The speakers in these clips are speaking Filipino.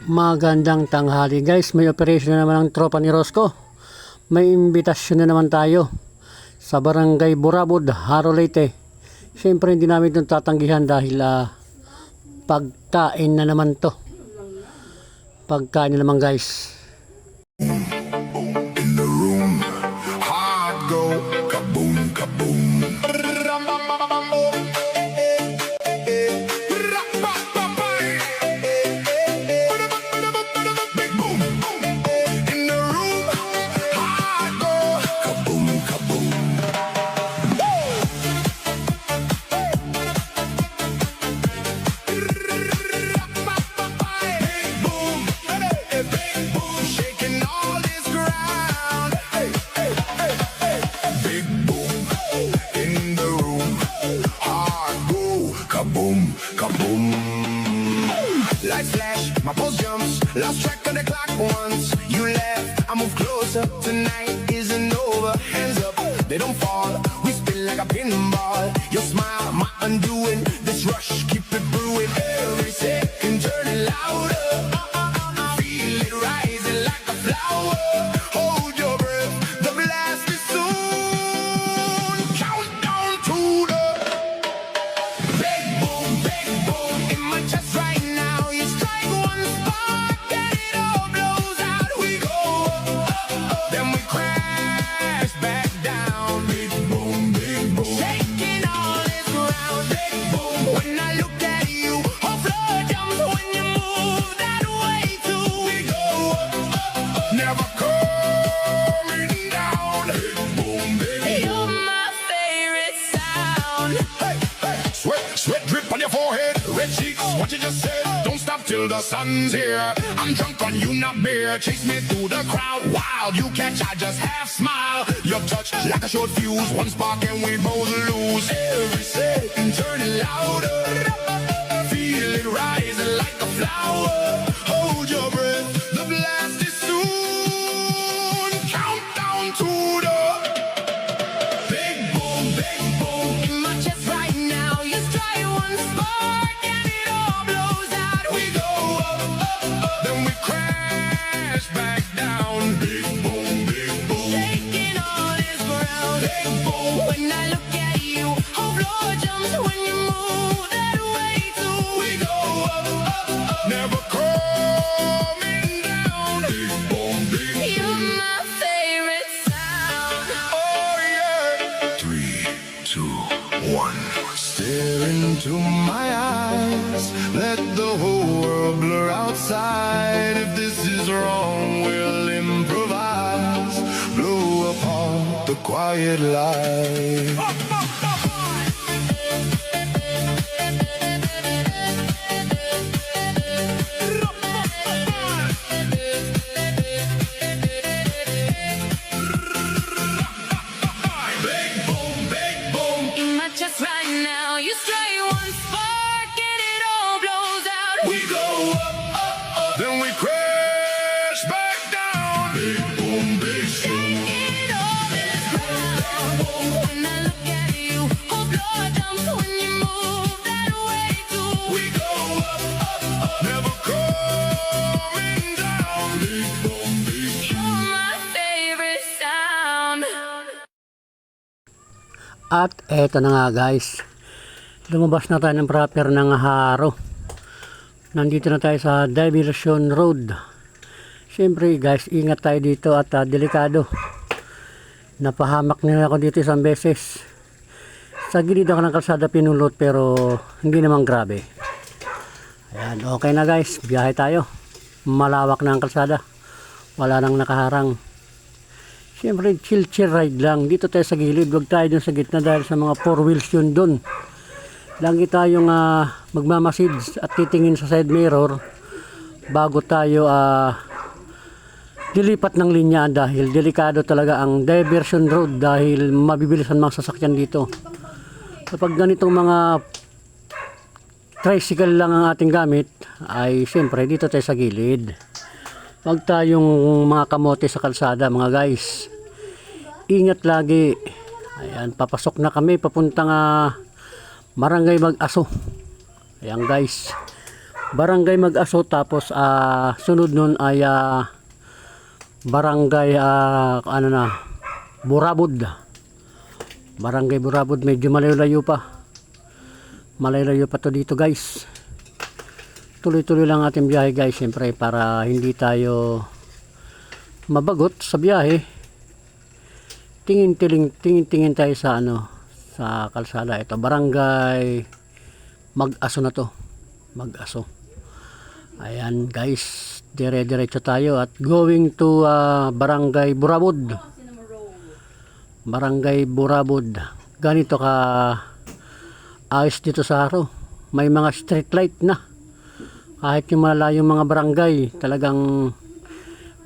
Magandang tanghali guys, may operation na naman ang tropa ni Rosco. May imbitasyon na naman tayo sa Barangay Burabod, Haro Leyte. Siyempre hindi namin itong tatanggihan dahil pagkain na naman to. Pagkain na naman guys. In the room, hard go, kaboom, kaboom. Big boom. In the room, hard go, kaboom, kaboom. Big boom, big boom, shaking all this ground. Hey, hey, hey, hey. Big boom in the room, hard go, kaboom, kaboom. Lights flash, my pulse jumps, lost track of the clock once. You left, I move closer. Tonight isn't over. Hands up, they don't fall. We spin like a pinball. Your smile, my undoing. This rush, keep it brewing. Every second turning louder. Feel it rising like a flower. Hold your breath, the blast is soon. Countdown to the big boom in my chest right now. You strike one spark and it all blows out. We go up, then we crash back down. Big boom, shaking all this ground. Big boom, when I look at you, whole floor jumps when you move that way too. We go up, never coming down. Big boom, You're my favorite sound. Hey, hey, sweat drip on your forehead, red cheeks, what you just said. Don't stop till the sun's here. I'm drunk on you, not beer. Chase me through the crowd, wild. You catch, I just half smile. Your touch like a short fuse, one spark and we both lose. Every second turning louder. Feel it rising like a flower. Hold your breath, the blast is soon. Countdown to the big boom, In my chest right now, you strike one spark and it all blows out. we go up, then we crash back down. Big boom, Shaking all this ground. big boom. When I look at you, whole floor jumps when you move that way too. We go up, never coming down. Big boom, You're my favorite sound. oh yeah. 3, 2, 1. Stare into my eyes. Let the whole world blur outside. If this is wrong, we'll improvise. Blow apart the quiet light. Big boom. In my chest right now, you strike one spark and it all blows out. We go up, then we crash back down. Big boom, Shaking all this ground. When I look at you, whole floor jumps when you move that way too. we go up, never coming down. Big boom, You're my favorite sound. At eto na nga guys, lumabas na tayo ng proper ng Haro. Nandito na tayo sa Diversion Road. Siyempre guys, ingat tayo dito at delikado. Napahamak na ako dito isang beses. Sa gilid ako ng kalsada pinulot pero hindi naman grabe. Ayan, okay na guys, biyahe tayo. Malawak na ang kalsada, wala nang nakaharang. Siyempre chill ride lang. Dito tayo sa gilid, wag tayo dun sa gitna dahil sa mga 4 wheels yun dun. Lagi tayong magmamasid at titingin sa side mirror bago tayo dilipat ng linya dahil delikado talaga ang diversion road dahil mabibilis ang mga sasakyan dito. Kapag ganitong mga tricycle lang ang ating gamit ay siyempre dito tayo sa gilid. Wag tayong mga kamote sa kalsada mga guys. Ingat lagi. Ayan, papasok na kami papuntang Barangay Mag-Aso. Ayan guys. Barangay Mag-Aso, tapos sunod nun ay Barangay Burabud. Barangay Burabud, medyo malayo-layo pa. Malayo-layo pa to dito guys. Tuloy-tuloy lang ating biyahe guys, siyempre para hindi tayo mabagot sa biyahe. Tingin tayo sa sa kalsada. Ito Barangay Mag-Aso na to. Mag-Aso. Ayan guys, dire-diretso tayo at going to Barangay Burabud. Barangay Burabud. Ganito ka ayos dito sa araw. May mga street light na. Kahit yung malalayong mga barangay, talagang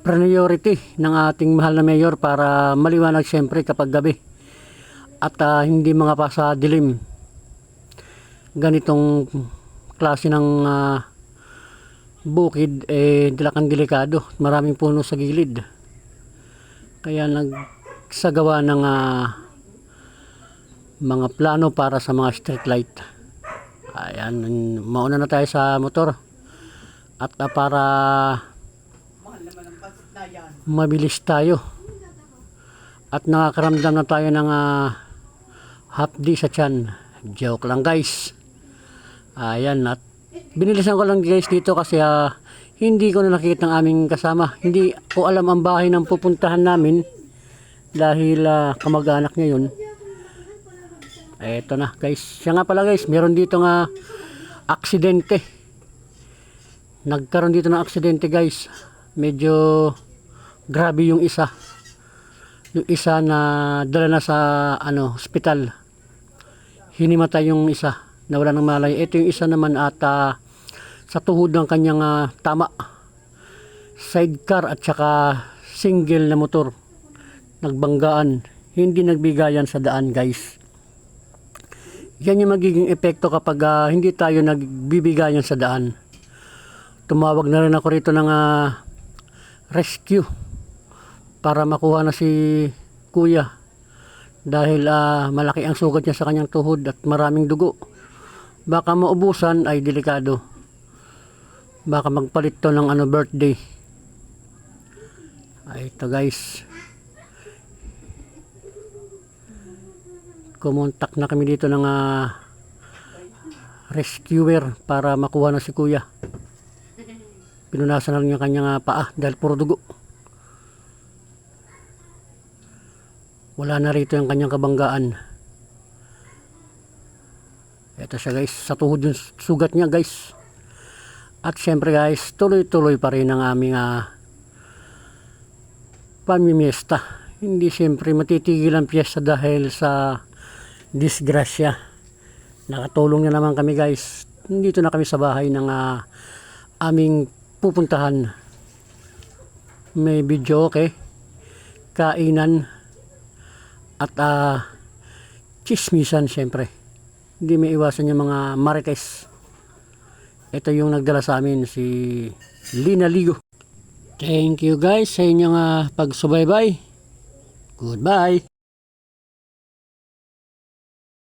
priority ng ating mahal na mayor para maliwanag siyempre kapag gabi. At hindi mga pa sa dilim. Ganitong klase ng bukid dilakang delikado. Maraming puno sa gilid. Kaya nagsagawa ng mga plano para sa mga street light. Ayan, mauna na tayo sa motor. At para mabilis tayo. At nakakaramdam na tayo ng hapdi sa tiyan. Joke lang guys. Ayan, at binilisan ko lang guys dito kasi hindi ko na nakita ang aming kasama. Hindi ko alam ang bahay ng pupuntahan namin dahil kamag-anak niya yun. Eto na guys. Siya nga pala guys, meron dito nga aksidente. Nagkaroon dito ng aksidente guys. Medyo grabe yung isa. Yung isa na dala na sa hospital. Hinimatay yung isa. Nawala ng malay. Ito yung isa naman at sa tuhod ng kanyang tama. Sidecar at saka single na motor. Nagbanggaan. Hindi nagbigayan sa daan guys. Yan yung magiging epekto kapag hindi tayo nagbibigayan sa daan. Tumawag na rin ako rito ng rescue para makuha na si kuya. Dahil malaki ang sugat niya sa kanyang tuhod at maraming dugo. Baka maubusan ay delikado. Baka magpalit to ng birthday. Ay, ito guys. Kumontak na kami dito ng rescuer para makuha na si kuya. Pinunasan na lang yung kanyang paa dahil puro dugo. Wala na rito yung kanyang kabanggaan. Ito siya guys, sa tuhod yung sugat niya guys. At syempre guys, tuloy-tuloy pa rin ang aming pamimiesta. Hindi syempre matitigil ang piyesta dahil sa disgrasya. Nakatulong na naman kami guys. Dito na kami sa bahay ng aming pupuntahan. May video okay, kainan at chismisan syempre. Hindi may iwasan yung mga marites. Ito yung nagdala sa amin, si Lina Ligo. Thank you guys sa inyong pagsubaybay. Goodbye.